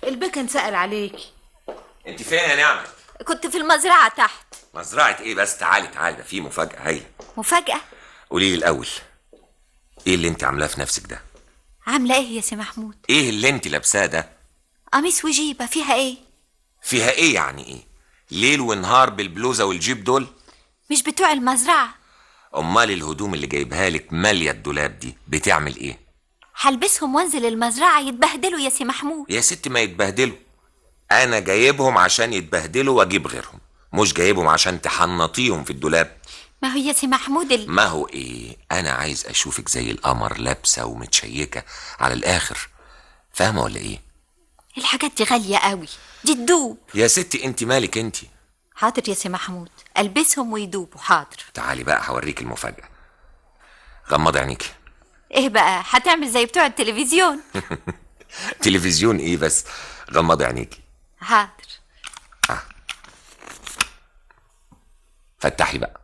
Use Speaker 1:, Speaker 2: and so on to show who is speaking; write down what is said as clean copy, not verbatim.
Speaker 1: البكن سأل عليكي.
Speaker 2: انت فين يا نعمة؟
Speaker 3: كنت في المزرعة تحت.
Speaker 2: مزرعة ايه بس؟ تعالي تعالي، ده في مفاجأة هايلة.
Speaker 3: مفاجأة؟
Speaker 2: قولي لي الأول، ايه اللي انت عاملاه في نفسك ده؟
Speaker 3: عاملة ايه يا سي محمود؟
Speaker 2: ايه اللي انت لابساه ده؟
Speaker 3: قميص وجيبة، فيها ايه؟
Speaker 2: فيها ايه يعني ايه؟ ليل ونهار بالبلوزة والجيب دول؟
Speaker 3: مش بتوع المزرعة.
Speaker 2: امال الهدوم اللي جايبها لك مالية الدولاب دي بتعمل ايه؟
Speaker 3: هلبسهم وانزل المزرعة يتبهدلوا يا سي محمود.
Speaker 2: يا ست ما يتبهدلوا، انا جايبهم عشان يتبهدلوا واجيب غيرهم، مش جايبهم عشان تحنطيهم في الدولاب.
Speaker 3: ما هو يا سي محمود
Speaker 2: ما هو ايه؟ انا عايز اشوفك زي القمر لابسه ومتشيكه على الاخر، فاهمه ولا ايه؟
Speaker 3: الحاجات دي غالية قوي، دي تدوب.
Speaker 2: يا ستي انت مالك انت؟
Speaker 3: حاضر يا سي محمود، البسهم ويدوبوا. حاضر.
Speaker 2: تعالي بقى هوريك المفاجأة. غمضي عينيكي.
Speaker 3: ايه بقى، هتعمل زي بتوع التلفزيون؟
Speaker 2: تلفزيون ايه بس؟ غمضي عينيكي.
Speaker 3: حاضر.
Speaker 2: فتحي بقى.